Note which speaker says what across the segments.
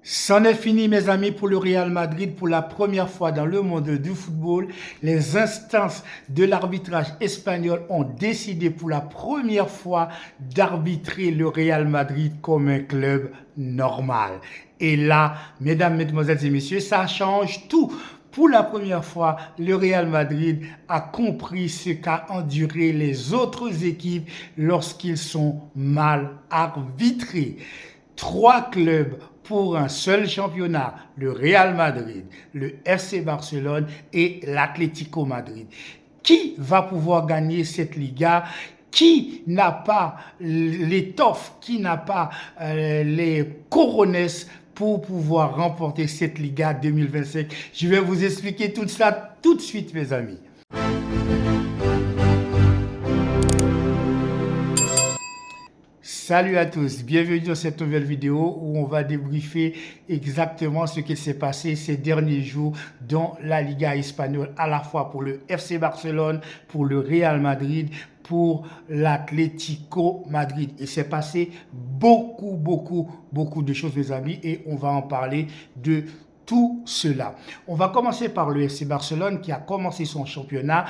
Speaker 1: C'en est fini, mes amis, pour le Real Madrid. Pour la première fois dans le monde du football, les instances de l'arbitrage espagnol ont décidé pour la première fois d'arbitrer le Real Madrid comme un club normal. Et là, mesdames, mesdemoiselles et messieurs, ça change tout. Pour la première fois, le Real Madrid a compris ce qu'a enduré les autres équipes lorsqu'ils sont mal arbitrés. 3 clubs pour un seul championnat, le Real Madrid, le FC Barcelone et l'Atlético Madrid. Qui va pouvoir gagner cette Liga? Qui n'a pas l'étoffe, qui n'a pas les cojones pour pouvoir remporter cette Liga 2025? Je vais vous expliquer tout ça tout de suite, mes amis. Salut à tous, bienvenue dans cette nouvelle vidéo où on va débriefer exactement ce qui s'est passé ces derniers jours dans la Liga espagnole, à la fois pour le FC Barcelone, pour le Real Madrid, pour l'Atlético Madrid. Il s'est passé beaucoup de choses, mes amis, et on va en parler de tout cela. On va commencer par le FC Barcelone qui a commencé son championnat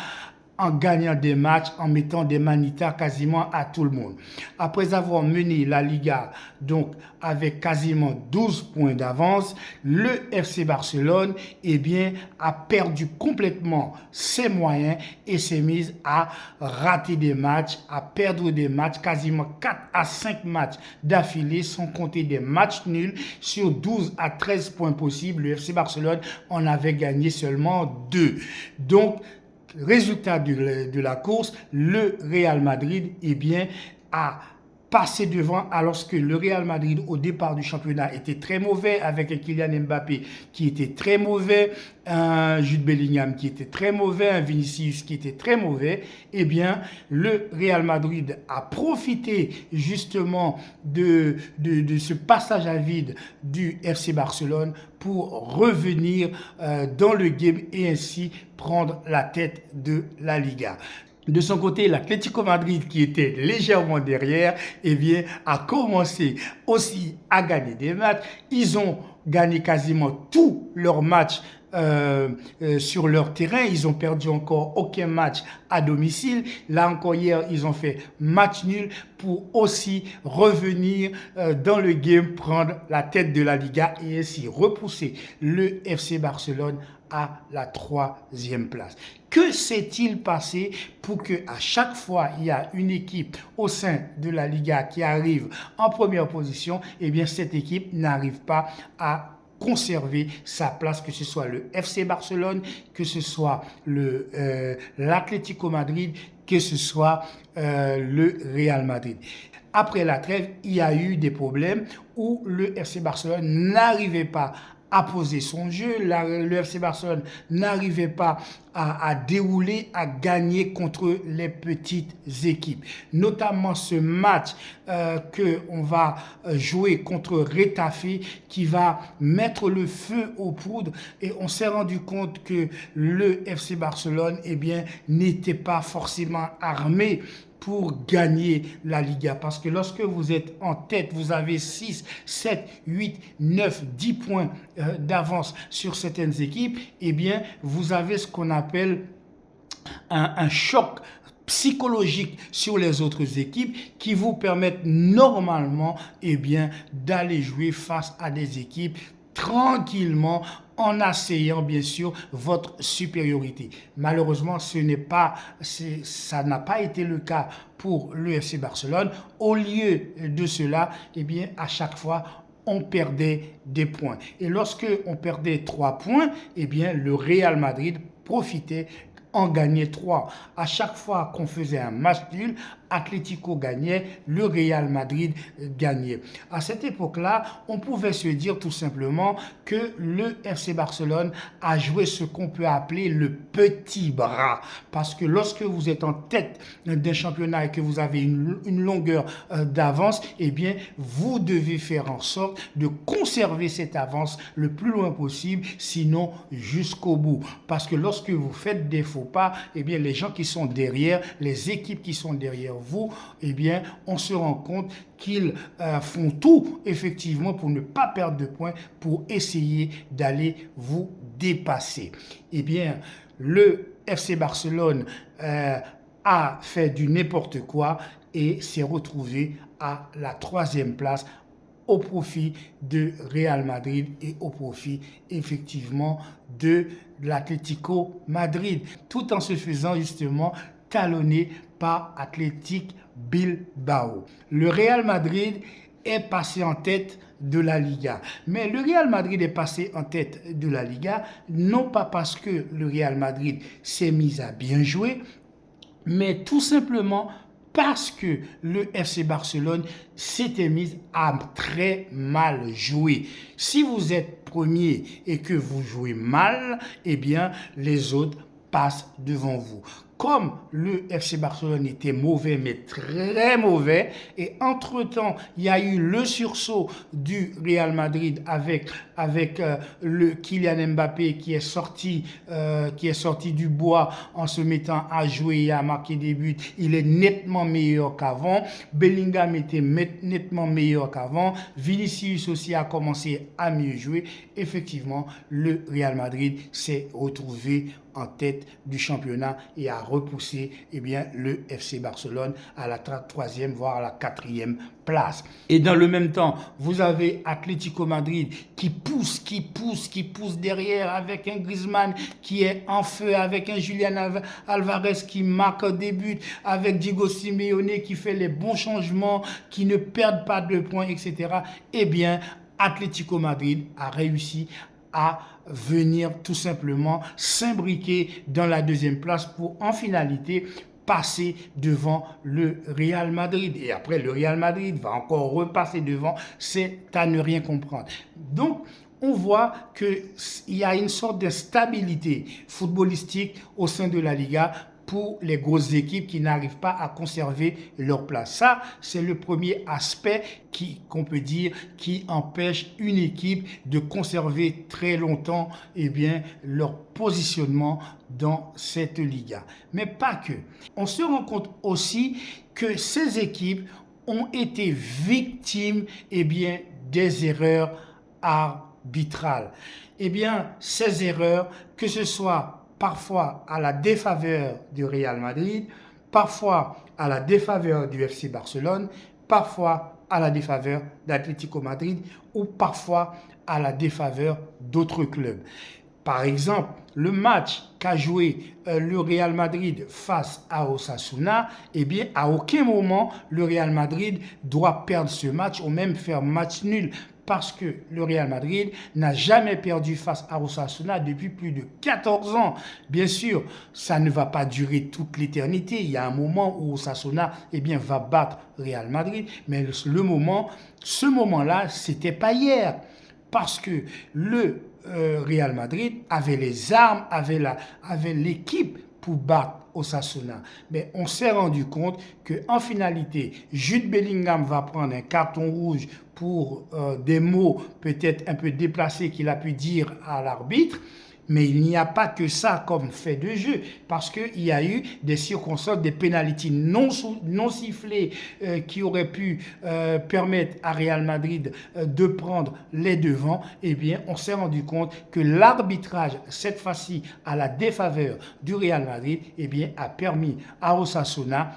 Speaker 1: en gagnant des matchs, en mettant des manitas quasiment à tout le monde. Après avoir mené la Liga donc avec quasiment 12 points d'avance, le FC Barcelone a perdu complètement ses moyens et s'est mis à rater des matchs, à perdre des matchs, quasiment 4 à 5 matchs d'affilée, sans compter des matchs nuls. Sur 12 à 13 points possibles, le FC Barcelone en avait gagné seulement 2. Donc, résultat de la course, le Real Madrid a passé devant, alors que le Real Madrid au départ du championnat était très mauvais, avec un Kylian Mbappé qui était très mauvais, un Jude Bellingham qui était très mauvais, un Vinicius qui était très mauvais. Le Real Madrid a profité justement de ce passage à vide du FC Barcelone pour revenir dans le game et ainsi prendre la tête de la Liga. De son côté, l'Atlético Madrid, qui était légèrement derrière, a commencé aussi à gagner des matchs. Ils ont gagné quasiment tous leurs matchs sur leur terrain. Ils ont perdu encore aucun match à domicile. Là encore, hier, ils ont fait match nul pour aussi revenir dans le game, prendre la tête de la Liga et ainsi repousser le FC Barcelone à la 3e place. Que s'est-il passé pour que à chaque fois il y a une équipe au sein de la Liga qui arrive en première position, cette équipe n'arrive pas à conserver sa place, que ce soit le FC Barcelone, que ce soit l'Atlético Madrid, que ce soit le Real Madrid. Après la trêve, il y a eu des problèmes où le FC Barcelone n'arrivait pas à poser son jeu, le FC Barcelone n'arrivait pas à dérouler, à gagner contre les petites équipes. Notamment ce match qu'on va jouer contre Retafe qui va mettre le feu aux poudres, et on s'est rendu compte que le FC Barcelone n'était pas forcément armé pour gagner la Liga. Parce que lorsque vous êtes en tête, vous avez 6, 7, 8, 9, 10 points d'avance sur certaines équipes, vous avez ce qu'on appelle un choc psychologique sur les autres équipes qui vous permettent normalement d'aller jouer face à des équipes tranquillement, en asseyant bien sûr votre supériorité. Malheureusement, ça n'a pas été le cas pour le FC Barcelone. Au lieu de cela, à chaque fois, on perdait des points. Et lorsque on perdait 3 points, le Real Madrid profitait, en gagnait 3. À chaque fois qu'on faisait un match nul, Atlético gagnait, le Real Madrid gagnait. À cette époque-là, on pouvait se dire tout simplement que le FC Barcelone a joué ce qu'on peut appeler le petit bras. Parce que lorsque vous êtes en tête d'un championnat et que vous avez une longueur d'avance, vous devez faire en sorte de conserver cette avance le plus loin possible, sinon jusqu'au bout. Parce que lorsque vous faites des faux pas, les gens qui sont derrière, les équipes qui sont derrière vous, eh bien, on se rend compte qu'ils font tout, effectivement, pour ne pas perdre de points, pour essayer d'aller vous dépasser. Eh bien, le FC Barcelone a fait du n'importe quoi et s'est retrouvé à la 3e place au profit de Real Madrid et au profit effectivement de l'Atlético Madrid, tout en se faisant justement talonner par Athletic Bilbao. Le Real Madrid est passé en tête de la Liga. Mais le Real Madrid est passé en tête de la Liga, non pas parce que le Real Madrid s'est mis à bien jouer, mais tout simplement parce que le FC Barcelone s'était mis à très mal jouer. Si vous êtes premier et que vous jouez mal, eh bien, les autres passent devant vous. Comme le FC Barcelone était mauvais, mais très mauvais, et entre-temps, il y a eu le sursaut du Real Madrid avec le Kylian Mbappé qui est sorti du bois en se mettant à jouer et à marquer des buts. Il est nettement meilleur qu'avant. Bellingham était nettement meilleur qu'avant. Vinicius aussi a commencé à mieux jouer. Effectivement, le Real Madrid s'est retrouvé en tête du championnat et a repoussé le FC Barcelone à la 3e, voire à la 4e place. Et dans le même temps, vous avez Atlético Madrid qui pousse derrière avec un Griezmann qui est en feu, avec un Julian Alvarez qui marque des buts, avec Diego Simeone qui fait les bons changements, qui ne perdent pas de points, etc. Eh bien, Atlético Madrid a réussi à venir tout simplement s'imbriquer dans la 2e place pour en finalité passer devant le Real Madrid. Et après, le Real Madrid va encore repasser devant. C'est à ne rien comprendre. Donc, on voit qu'il y a une sorte d'instabilité footballistique au sein de la Liga pour les grosses équipes qui n'arrivent pas à conserver leur place. Ça, c'est le premier aspect qu'on peut dire qui empêche une équipe de conserver très longtemps leur positionnement dans cette Liga. Mais pas que. On se rend compte aussi que ces équipes ont été victimes des erreurs arbitrales. Ces erreurs, que ce soit parfois à la défaveur du Real Madrid, parfois à la défaveur du FC Barcelone, parfois à la défaveur d'Atlético Madrid ou parfois à la défaveur d'autres clubs. Par exemple, le match qu'a joué le Real Madrid face à Osasuna, à aucun moment le Real Madrid doit perdre ce match ou même faire match nul. Parce que le Real Madrid n'a jamais perdu face à Osasuna depuis plus de 14 ans. Bien sûr, ça ne va pas durer toute l'éternité. Il y a un moment où Osasuna va battre Real Madrid. Mais ce moment-là, c'était pas hier. Parce que le Real Madrid avait les armes, avait l'équipe pour battre Osasuna. Mais on s'est rendu compte qu'en finalité, Jude Bellingham va prendre un carton rouge pour des mots peut-être un peu déplacés qu'il a pu dire à l'arbitre. Mais il n'y a pas que ça comme fait de jeu, parce qu'il y a eu des circonstances, des pénalités non sifflées qui auraient pu permettre à Real Madrid de prendre les devants. On s'est rendu compte que l'arbitrage, cette fois-ci à la défaveur du Real Madrid, a permis à Osasuna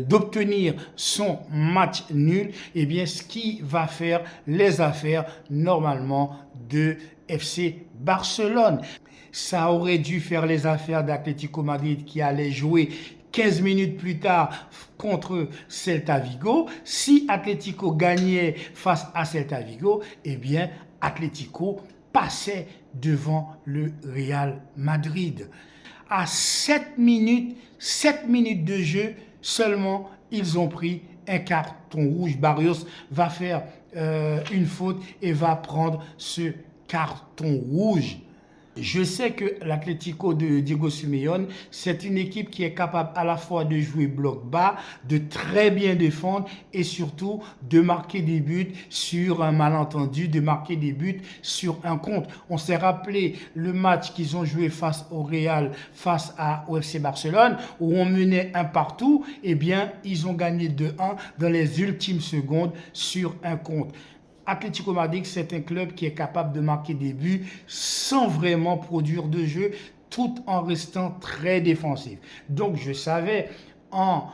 Speaker 1: d'obtenir son match nul, ce qui va faire les affaires normalement de FC Barcelone. Ça aurait dû faire les affaires d'Atlético Madrid qui allait jouer 15 minutes plus tard contre Celta Vigo. Si Atlético gagnait face à Celta Vigo, Atlético passait devant le Real Madrid. À 7 minutes de jeu seulement, ils ont pris un carton rouge. Barrios va faire une faute et va prendre ce carton rouge. Je sais que l'Atlético de Diego Simeone, c'est une équipe qui est capable à la fois de jouer bloc bas, de très bien défendre et surtout de marquer des buts sur un malentendu, de marquer des buts sur un contre. On s'est rappelé le match qu'ils ont joué face au Real, au FC Barcelone, où on menait un partout. Eh bien, ils ont gagné 2-1 dans les ultimes secondes sur un contre. Atlético Madrid, c'est un club qui est capable de marquer des buts sans vraiment produire de jeu, tout en restant très défensif. Donc, je savais, en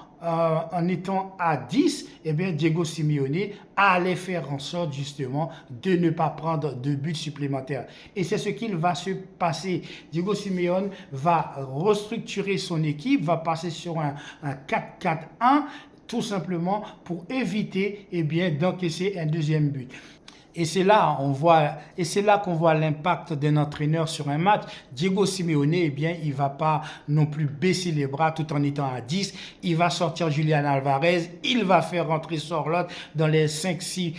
Speaker 1: étant à 10, eh bien, Diego Simeone allait faire en sorte justement de ne pas prendre de buts supplémentaires. Et c'est ce qu'il va se passer. Diego Simeone va restructurer son équipe, va passer sur un 4-4-1, tout simplement pour éviter d'encaisser un deuxième but. Et c'est là qu'on voit l'impact d'un entraîneur sur un match. Diego Simeone, il va pas non plus baisser les bras tout en étant à 10. Il va sortir Julián Álvarez. Il va faire rentrer Sorloth dans les 5-6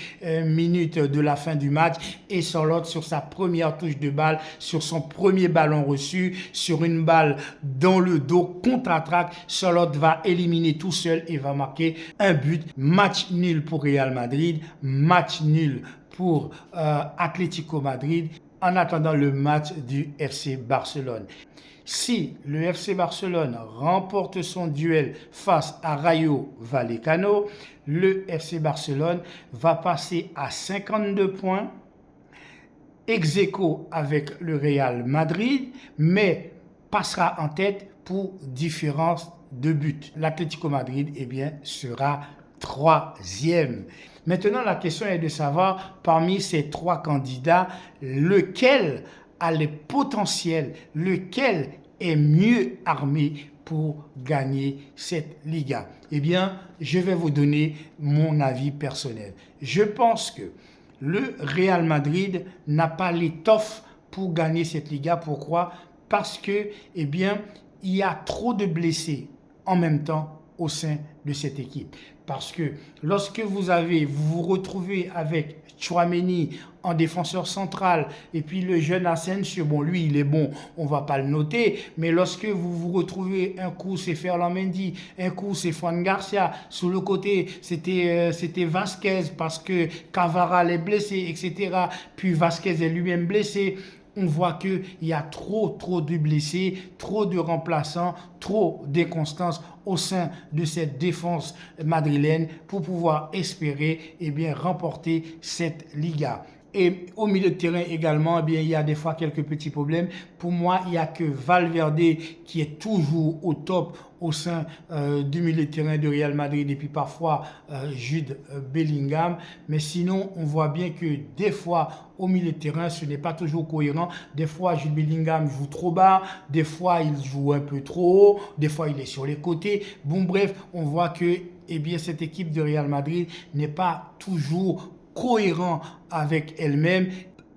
Speaker 1: minutes de la fin du match. Et Sorloth, sur sa première touche de balle, sur son premier ballon reçu, sur une balle dans le dos, contre-attaque, Sorloth va éliminer tout seul et va marquer un but. Match nul pour Real Madrid. Match nul pour Atlético Madrid en attendant le match du FC Barcelone. Si le FC Barcelone remporte son duel face à Rayo Vallecano, le FC Barcelone va passer à 52 points, ex-aequo avec le Real Madrid, mais passera en tête pour différence de but. L'Atlético Madrid sera troisième. Maintenant, la question est de savoir, parmi ces trois candidats, lequel a le potentiel, lequel est mieux armé pour gagner cette Liga. Je vais vous donner mon avis personnel. Je pense que le Real Madrid n'a pas l'étoffe pour gagner cette Liga. Pourquoi? Parce que, il y a trop de blessés en même temps au sein de cette équipe. Parce que lorsque vous vous retrouvez avec Tchouaméni en défenseur central et puis le jeune Asensio, bon lui il est bon, on va pas le noter, mais lorsque vous vous retrouvez, un coup c'est Ferland Mendy, un coup c'est Fran Garcia, sur le côté c'était Vasquez parce que Cavaral est blessé, etc. Puis Vasquez est lui-même blessé. On voit qu'il y a trop de blessés, trop de remplaçants, trop d'inconstance au sein de cette défense madrilène pour pouvoir espérer remporter cette Liga. Et au milieu de terrain également, il y a des fois quelques petits problèmes. Pour moi, il n'y a que Valverde qui est toujours au top au sein du milieu de terrain de Real Madrid et puis parfois Jude Bellingham. Mais sinon, on voit bien que des fois, au milieu de terrain, ce n'est pas toujours cohérent. Des fois, Jude Bellingham joue trop bas. Des fois, il joue un peu trop haut. Des fois, il est sur les côtés. Bon, bref, on voit que cette équipe de Real Madrid n'est pas toujours cohérent avec elle-même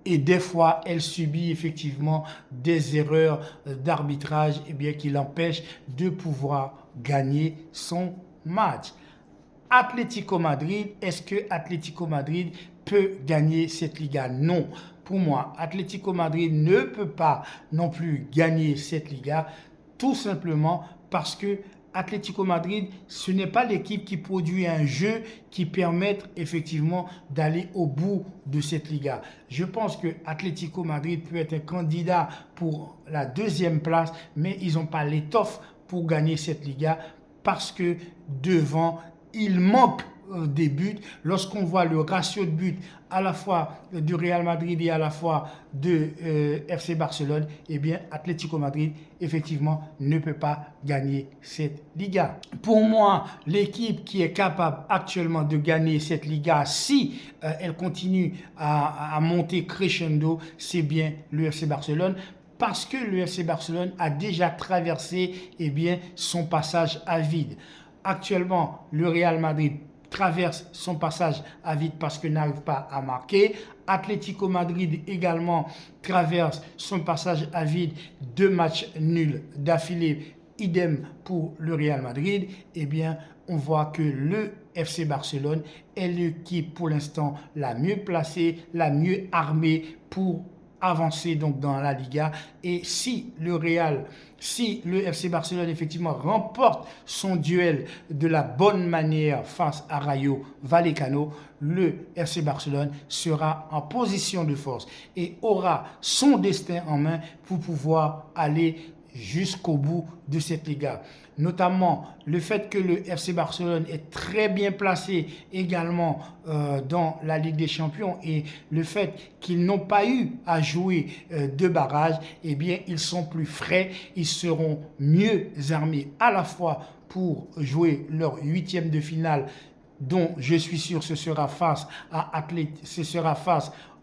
Speaker 1: et des fois elle subit effectivement des erreurs d'arbitrage qui l'empêchent de pouvoir gagner son match. Atlético Madrid, est-ce que Atlético Madrid peut gagner cette Liga? Non. Pour moi, Atlético Madrid ne peut pas non plus gagner cette Liga, tout simplement parce que Atlético Madrid, ce n'est pas l'équipe qui produit un jeu qui permette effectivement d'aller au bout de cette Liga. Je pense que Atlético Madrid peut être un candidat pour la deuxième place, mais ils n'ont pas l'étoffe pour gagner cette Liga parce que devant, il manque des buts. Lorsqu'on voit le ratio de buts à la fois du Real Madrid et à la fois de FC Barcelone, Atlético Madrid effectivement ne peut pas gagner cette Liga. Pour moi, l'équipe qui est capable actuellement de gagner cette Liga, si elle continue à monter crescendo, c'est bien le FC Barcelone. Parce que le FC Barcelone a déjà traversé son passage à vide. Actuellement, le Real Madrid traverse son passage à vide parce qu'il n'arrive pas à marquer. Atlético Madrid également traverse son passage à vide, 2 matchs nuls d'affilée, idem pour le Real Madrid. On voit que le FC Barcelone est l'équipe pour l'instant la mieux placée, la mieux armée pour avancer donc dans la Liga. Et si le FC Barcelone effectivement remporte son duel de la bonne manière face à Rayo Vallecano, le FC Barcelone sera en position de force et aura son destin en main pour pouvoir aller jusqu'au bout de cette Liga. Notamment le fait que le FC Barcelone est très bien placé également dans la Ligue des Champions et le fait qu'ils n'ont pas eu à jouer de barrage, eh bien ils sont plus frais, ils seront mieux armés à la fois pour jouer leur 8e de finale, dont je suis sûr ce sera face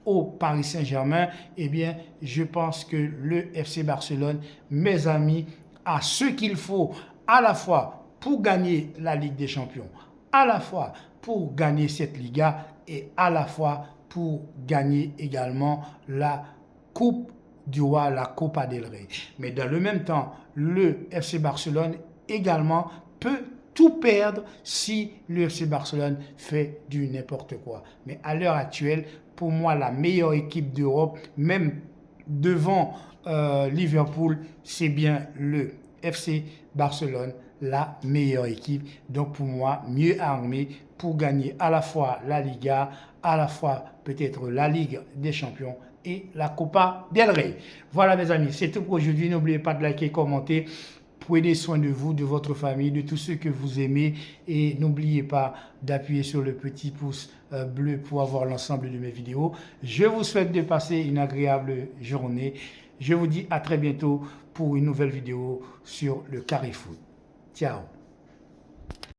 Speaker 1: au Paris Saint-Germain. Eh bien, je pense que le FC Barcelone, mes amis, a ce qu'il faut à la fois pour gagner la Ligue des Champions, à la fois pour gagner cette Liga et à la fois pour gagner également la Coupe du Roi, la Copa del Rey. Mais dans le même temps, le FC Barcelone également peut tout perdre si le FC Barcelone fait du n'importe quoi. Mais à l'heure actuelle, pour moi, la meilleure équipe d'Europe, même devant Liverpool, c'est bien le FC Barcelone, la meilleure équipe. Donc pour moi, mieux armé pour gagner à la fois la Liga, à la fois peut-être la Ligue des Champions et la Copa del Rey. Voilà mes amis, c'est tout pour aujourd'hui. N'oubliez pas de liker, commenter. Prenez soin de vous, de votre famille, de tous ceux que vous aimez et n'oubliez pas d'appuyer sur le petit pouce bleu pour avoir l'ensemble de mes vidéos. Je vous souhaite de passer une agréable journée. Je vous dis à très bientôt pour une nouvelle vidéo sur le Carré Foot. Ciao.